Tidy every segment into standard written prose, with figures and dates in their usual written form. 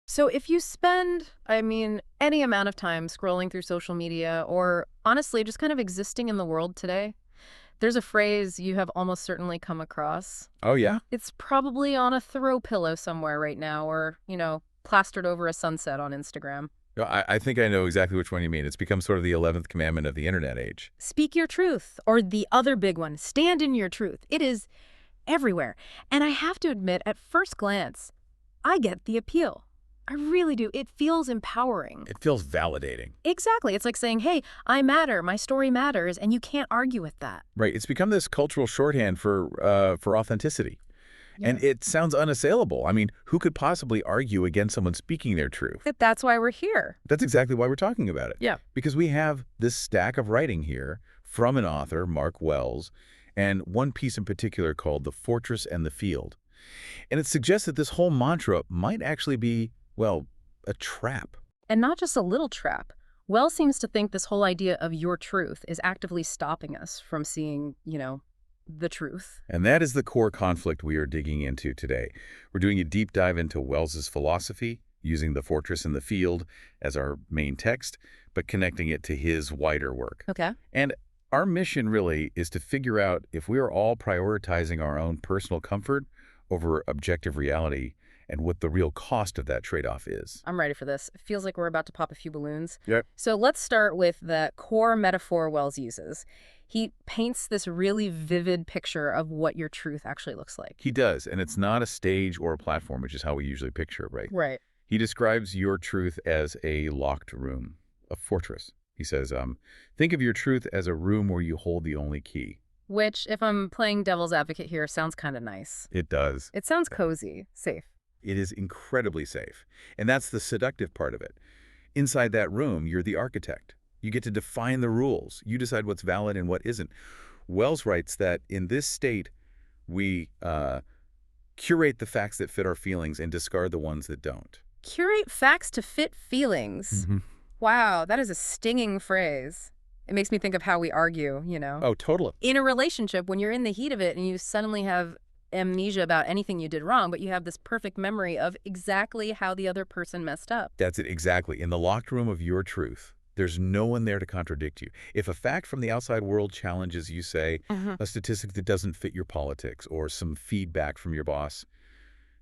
So if you spend, any amount of time scrolling through social media or honestly just kind of existing in the world today, there's a phrase you have almost certainly come across. Oh, yeah? It's probably on a throw pillow somewhere right now or, plastered over a sunset on Instagram. No, I think I know exactly which one you mean. It's become sort of the 11th commandment of the internet age. Speak your truth, or the other big one, stand in your truth. It is everywhere. And I have to admit, at first glance, I get the appeal. I really do. It feels empowering. It feels validating. Exactly. It's like saying, hey, I matter, my story matters, and you can't argue with that. Right. It's become this cultural shorthand for authenticity. Yeah. And it sounds unassailable. I mean, who could possibly argue against someone speaking their truth? That's why we're here. That's exactly why we're talking about it. Yeah. Because we have this stack of writing here from an author, Mark Wells, and one piece in particular called The Fortress and the Field. And it suggests that this whole mantra might actually be, well, a trap. And not just a little trap. Wells seems to think this whole idea of your truth is actively stopping us from seeing, the truth. And that is the core conflict we are digging into today. We're doing a deep dive into Wells's philosophy, using The Fortress and the Field as our main text, but connecting it to his wider work. Okay. And our mission really is to figure out if we are all prioritizing our own personal comfort over objective reality and what the real cost of that trade-off is. I'm ready for this. It feels like we're about to pop a few balloons. Yep. So let's start with the core metaphor Wells uses. He paints this really vivid picture of what your truth actually looks like. He does, and it's not a stage or a platform, which is how we usually picture it, right? Right. He describes your truth as a locked room, a fortress. He says, think of your truth as a room where you hold the only key. Which, if I'm playing devil's advocate here, sounds kind of nice. It does. It sounds cozy, safe. It is incredibly safe. And that's the seductive part of it. Inside that room, you're the architect. You get to define the rules. You decide what's valid and what isn't. Wells writes that in this state, we curate the facts that fit our feelings and discard the ones that don't. Curate facts to fit feelings. Mm-hmm. Wow, that is a stinging phrase. It makes me think of how we argue. Oh, totally. In a relationship, when you're in the heat of it and you suddenly have amnesia about anything you did wrong, but you have this perfect memory of exactly how the other person messed up. That's it, exactly. In the locked room of your truth, there's no one there to contradict you. If a fact from the outside world challenges, you say, a statistic that doesn't fit your politics or some feedback from your boss,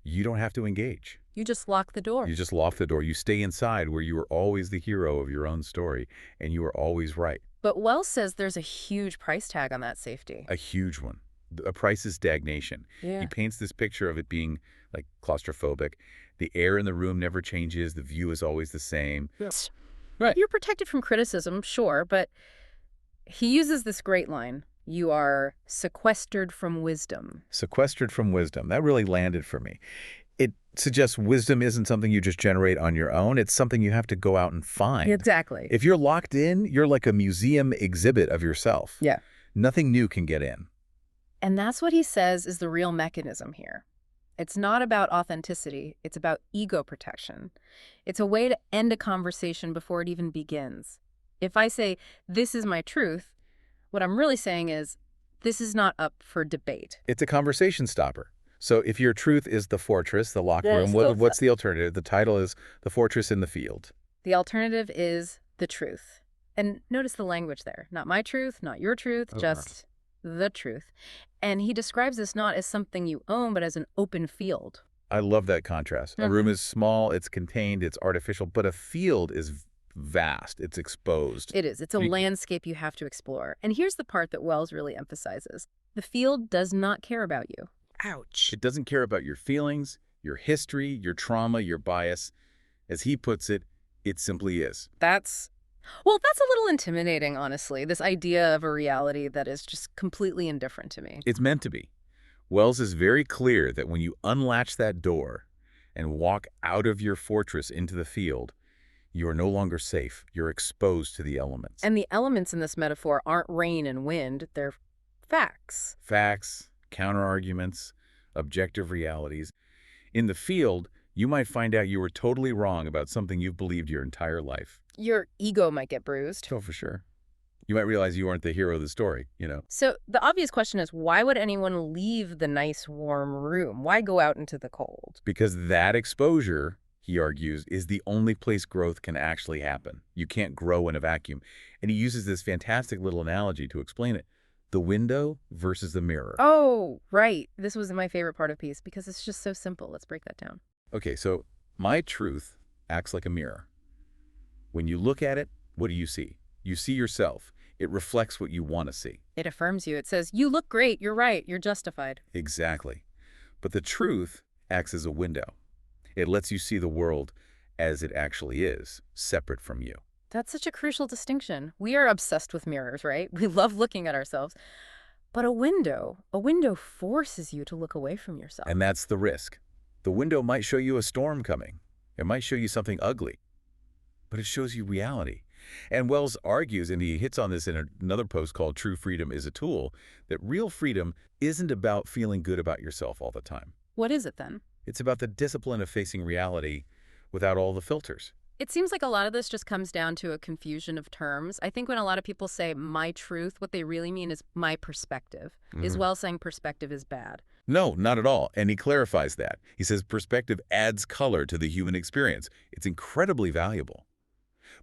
you don't have to engage. You just lock the door. You just lock the door. You stay inside where you are always the hero of your own story, and you are always right. But Wells says there's a huge price tag on that safety. A huge one. A price is stagnation. Yeah. He paints this picture of it being like claustrophobic. The air in the room never changes. The view is always the same. Yes. Right. You're protected from criticism, sure, but he uses this great line. You are sequestered from wisdom. Sequestered from wisdom. That really landed for me. It suggests wisdom isn't something you just generate on your own. It's something you have to go out and find. Exactly. If you're locked in, you're like a museum exhibit of yourself. Yeah. Nothing new can get in. And that's what he says is the real mechanism here. It's not about authenticity. It's about ego protection. It's a way to end a conversation before it even begins. If I say, this is my truth, what I'm really saying is, this is not up for debate. It's a conversation stopper. So if your truth is the fortress, the locked There's room, still what's the alternative? The title is The Fortress in the Field. The alternative is the truth. And notice the language there. Not my truth, not your truth, just the truth. And he describes this not as something you own, but as an open field. I love that contrast. A room is small, it's contained, it's artificial, but a field is vast, it's exposed. It is. It's a landscape you have to explore. And here's the part that Wells really emphasizes. The field does not care about you. Ouch. It doesn't care about your feelings, your history, your trauma, your bias. As he puts it, it simply is. That's a little intimidating, honestly, this idea of a reality that is just completely indifferent to me. It's meant to be. Wells is very clear that when you unlatch that door and walk out of your fortress into the field, you are no longer safe. You're exposed to the elements. And the elements in this metaphor aren't rain and wind. They're facts. Facts, counterarguments, objective realities. In the field, you might find out you were totally wrong about something you've believed your entire life. Your ego might get bruised. Oh, for sure. You might realize you aren't the hero of the story, So the obvious question is, why would anyone leave the nice, warm room? Why go out into the cold? Because that exposure he argues, is the only place growth can actually happen. You can't grow in a vacuum. And he uses this fantastic little analogy to explain it. The window versus the mirror. Oh, right. This was my favorite part of peace because it's just so simple. Let's break that down. Okay, so my truth acts like a mirror. When you look at it, what do you see? You see yourself. It reflects what you want to see. It affirms you. It says, you look great. You're right. You're justified. Exactly. But the truth acts as a window. It lets you see the world as it actually is, separate from you. That's such a crucial distinction. We are obsessed with mirrors, right? We love looking at ourselves. But a window forces you to look away from yourself. And that's the risk. The window might show you a storm coming. It might show you something ugly. But it shows you reality. And Wells argues, and he hits on this in another post called True Freedom is a Tool, that real freedom isn't about feeling good about yourself all the time. What is it then? It's about the discipline of facing reality without all the filters. It seems like a lot of this just comes down to a confusion of terms. I think when a lot of people say my truth, what they really mean is my perspective. Is Wells saying perspective is bad? No, not at all. And he clarifies that. He says perspective adds color to the human experience. It's incredibly valuable.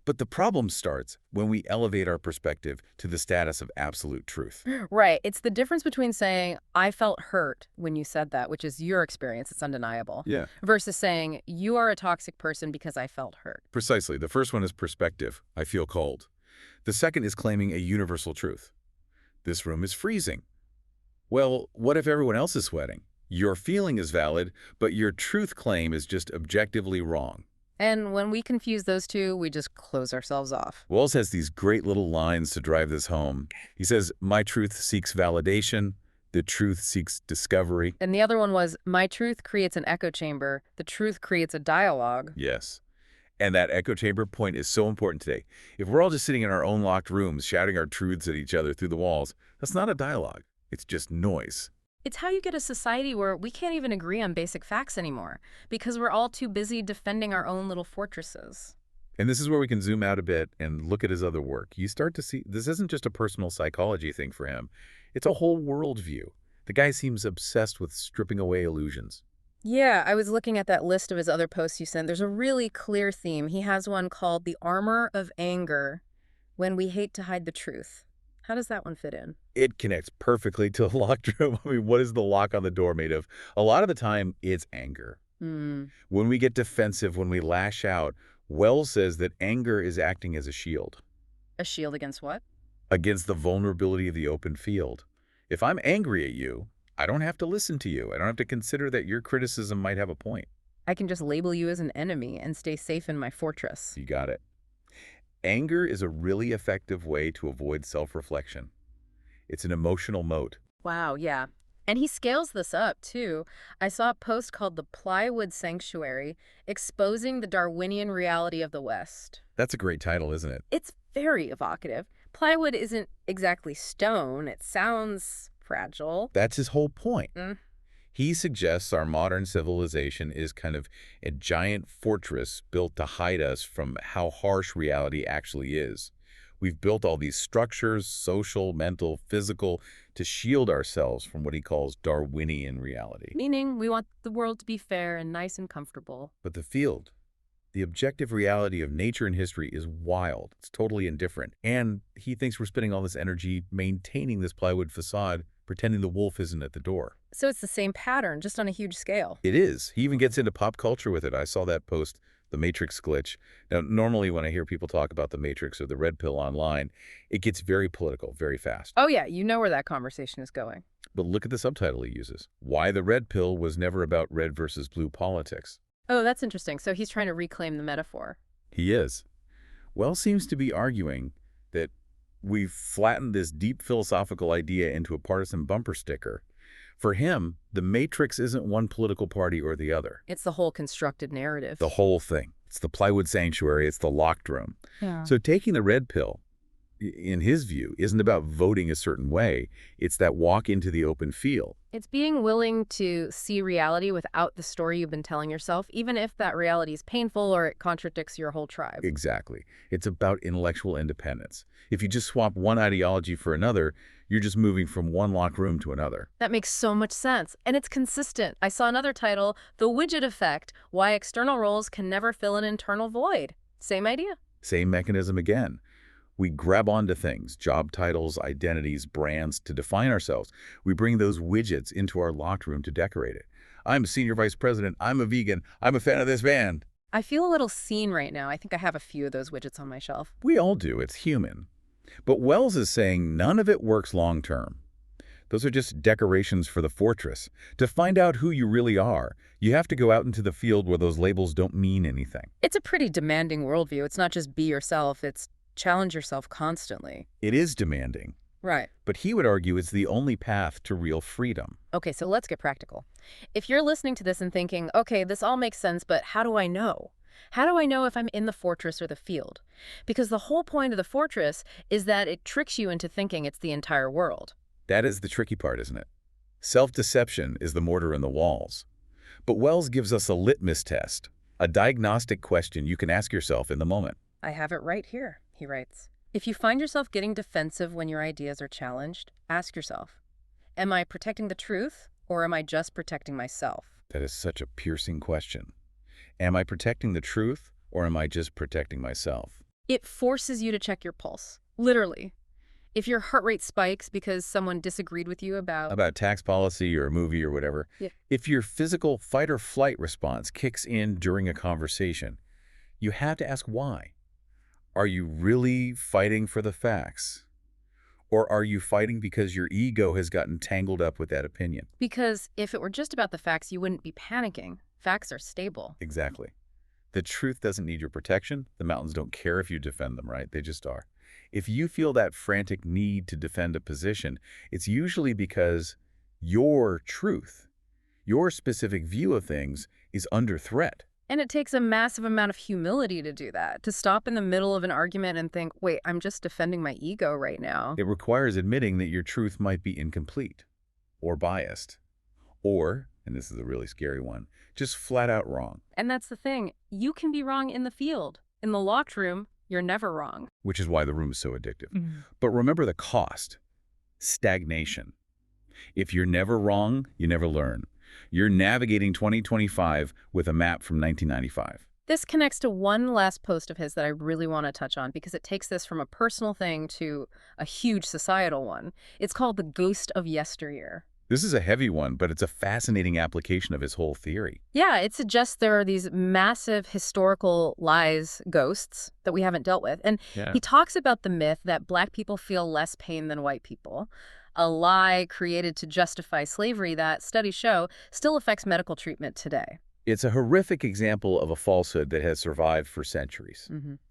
But the problem starts when we elevate our perspective to the status of absolute truth. Right. It's the difference between saying, I felt hurt when you said that, which is your experience, it's undeniable, Yeah. versus saying, you are a toxic person because I felt hurt. Precisely. The first one is perspective. I feel cold. The second is claiming a universal truth. This room is freezing. Well, what if everyone else is sweating? Your feeling is valid, but your truth claim is just objectively wrong. And when we confuse those two, we just close ourselves off. Wells has these great little lines to drive this home. He says, my truth seeks validation. The truth seeks discovery. And the other one was, my truth creates an echo chamber. The truth creates a dialogue. Yes. And that echo chamber point is so important today. If we're all just sitting in our own locked rooms, shouting our truths at each other through the walls, that's not a dialogue. It's just noise. It's how you get a society where we can't even agree on basic facts anymore because we're all too busy defending our own little fortresses. And this is where we can zoom out a bit and look at his other work. You start to see this isn't just a personal psychology thing for him. It's a whole worldview. The guy seems obsessed with stripping away illusions. Yeah, I was looking at that list of his other posts you sent. There's a really clear theme. He has one called The Armor of Anger, When We Hate to Hide the Truth. How does that one fit in? It connects perfectly to a locked room. I mean, what is the lock on the door made of? A lot of the time, it's anger. When we get defensive, when we lash out, Wells says that anger is acting as a shield. A shield against what? Against the vulnerability of the open field. If I'm angry at you, I don't have to listen to you. I don't have to consider that your criticism might have a point. I can just label you as an enemy and stay safe in my fortress. You got it. Anger is a really effective way to avoid self-reflection. It's an emotional moat. Wow, yeah. And he scales this up, too. I saw a post called The Plywood Sanctuary, Exposing the Darwinian Reality of the West. That's a great title, isn't it? It's very evocative. Plywood isn't exactly stone. It sounds fragile. That's his whole point. Mm. He suggests our modern civilization is kind of a giant fortress built to hide us from how harsh reality actually is. We've built all these structures, social, mental, physical, to shield ourselves from what he calls Darwinian reality. Meaning we want the world to be fair and nice and comfortable. But the field, the objective reality of nature and history is wild. It's totally indifferent. And he thinks we're spending all this energy maintaining this plywood facade, pretending the wolf isn't at the door. So it's the same pattern, just on a huge scale. It is. He even gets into pop culture with it. I saw that post, The Matrix Glitch. Now, normally when I hear people talk about the Matrix or the red pill online, it gets very political, very fast. Oh yeah, you know where that conversation is going. But look at the subtitle he uses. Why the red pill was never about red versus blue politics. Oh, that's interesting. So he's trying to reclaim the metaphor. He is. Wells seems to be arguing that we've flattened this deep philosophical idea into a partisan bumper sticker. For him, the Matrix isn't one political party or the other. It's the whole constructed narrative. The whole thing. It's the plywood sanctuary. It's the locked room. Yeah. So taking the red pill, in his view, isn't about voting a certain way. It's that walk into the open field. It's being willing to see reality without the story you've been telling yourself, even if that reality is painful or it contradicts your whole tribe. Exactly. It's about intellectual independence. If you just swap one ideology for another, You're just moving from one locked room to another. That makes so much sense. And it's consistent. I saw another title, The Widget Effect, Why External Roles Can Never Fill an Internal Void. Same idea. Same mechanism again. We grab onto things, job titles, identities, brands, to define ourselves. We bring those widgets into our locked room to decorate it. I'm senior vice president. I'm a vegan. I'm a fan of this band. I feel a little seen right now. I think I have a few of those widgets on my shelf. We all do. It's human. But Wells is saying none of it works long term. Those are just decorations for the fortress. To find out who you really are, you have to go out into the field where those labels don't mean anything. It's a pretty demanding worldview. It's not just be yourself, it's challenge yourself constantly. It is demanding, Right. but he would argue it's the only path to real freedom. Okay, so let's get practical. If you're listening to this and thinking, okay, this all makes sense, but how do I know? How do I know if I'm in the fortress or the field? Because the whole point of the fortress is that it tricks you into thinking it's the entire world. That is the tricky part, isn't it? Self-deception is the mortar in the walls. But Wells gives us a litmus test, a diagnostic question you can ask yourself in the moment. I have it right here, he writes. If you find yourself getting defensive when your ideas are challenged, ask yourself, am I protecting the truth or am I just protecting myself? That is such a piercing question. Am I protecting the truth or am I just protecting myself? It forces you to check your pulse, literally. If your heart rate spikes because someone disagreed with you About tax policy or a movie or whatever. Yeah. If your physical fight or flight response kicks in during a conversation, you have to ask why. Are you really fighting for the facts? Or are you fighting because your ego has gotten tangled up with that opinion? Because if it were just about the facts, you wouldn't be panicking. Facts are stable. Exactly. The truth doesn't need your protection. The mountains don't care if you defend them, right? They just are. If you feel that frantic need to defend a position, it's usually because your truth, your specific view of things, is under threat. And it takes a massive amount of humility to do that, to stop in the middle of an argument and think, wait, I'm just defending my ego right now. It requires admitting that your truth might be incomplete or biased or, and this is a really scary one, just flat out wrong. And that's the thing. You can be wrong in the field. In the locked room, you're never wrong. Which is why the room is so addictive. But remember the cost: stagnation. If you're never wrong, you never learn. You're navigating 2025 with a map from 1995. This connects to one last post of his that I really want to touch on because it takes this from a personal thing to a huge societal one. It's called The Ghost of Yesteryear. This is a heavy one, but it's a fascinating application of his whole theory. Yeah, it suggests there are these massive historical lies, ghosts, that we haven't dealt with. And Yeah. he talks about the myth that Black people feel less pain than white people, a lie created to justify slavery that, studies show, still affects medical treatment today. It's a horrific example of a falsehood that has survived for centuries.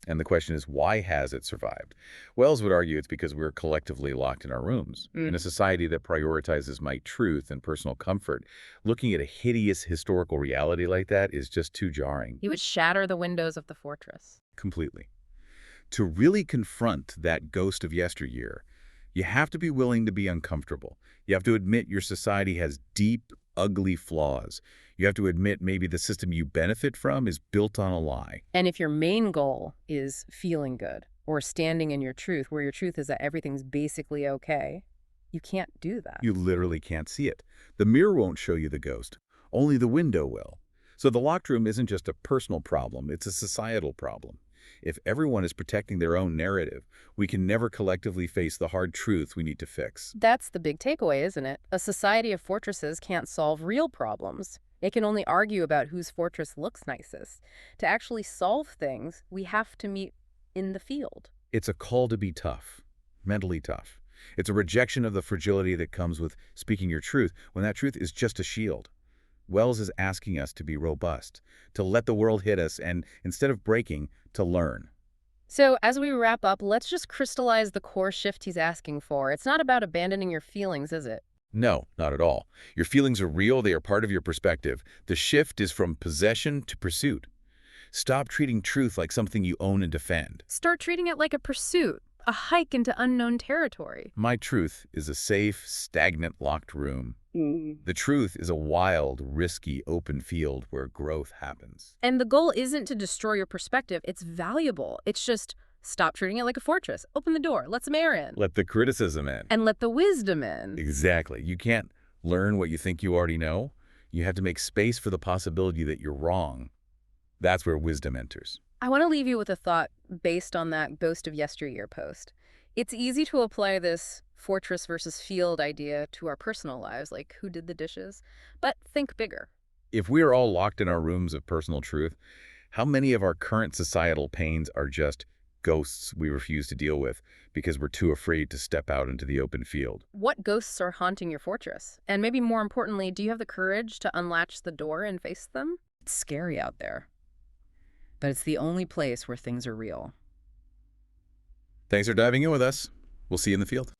And the question is, why has it survived? Wells would argue it's because we're collectively locked in our rooms. In a society that prioritizes my truth and personal comfort, looking at a hideous historical reality like that is just too jarring. He would shatter the windows of the fortress. Completely. To really confront that ghost of yesteryear, you have to be willing to be uncomfortable. You have to admit your society has deep, ugly flaws. You have to admit maybe the system you benefit from is built on a lie. And if your main goal is feeling good or standing in your truth, where your truth is that everything's basically okay, you can't do that. You literally can't see it. The mirror won't show you the ghost. Only the window will. So the locked room isn't just a personal problem, it's a societal problem. If everyone is protecting their own narrative, we can never collectively face the hard truth we need to fix. That's the big takeaway, isn't it? A society of fortresses can't solve real problems. It can only argue about whose fortress looks nicest. To actually solve things, we have to meet in the field. It's a call to be tough, mentally tough. It's a rejection of the fragility that comes with speaking your truth when that truth is just a shield. Wells is asking us to be robust, to let the world hit us, and instead of breaking, to learn. So as we wrap up, let's just crystallize the core shift he's asking for. It's not about abandoning your feelings, is it? No, not at all. Your feelings are real. They are part of your perspective. The shift is from possession to pursuit. Stop treating truth like something you own and defend. Start treating it like a pursuit, a hike into unknown territory. My truth is a safe, stagnant, locked room. The truth is a wild, risky, open field where growth happens. And the goal isn't to destroy your perspective. It's valuable. It's just Stop treating it like a fortress. Open the door. Let some air in. Let the criticism in. And let the wisdom in. Exactly. You can't learn what you think you already know. You have to make space for the possibility that you're wrong. That's where wisdom enters. I want to leave you with a thought based on that Ghost of Yesteryear post. It's easy to apply this fortress versus field idea to our personal lives, like who did the dishes, but think bigger. If we are all locked in our rooms of personal truth, how many of our current societal pains are just ghosts we refuse to deal with because we're too afraid to step out into the open field? What ghosts are haunting your fortress? And maybe more importantly, do you have the courage to unlatch the door and face them? It's scary out there, but it's the only place where things are real. Thanks for diving in with us. We'll see you in the field.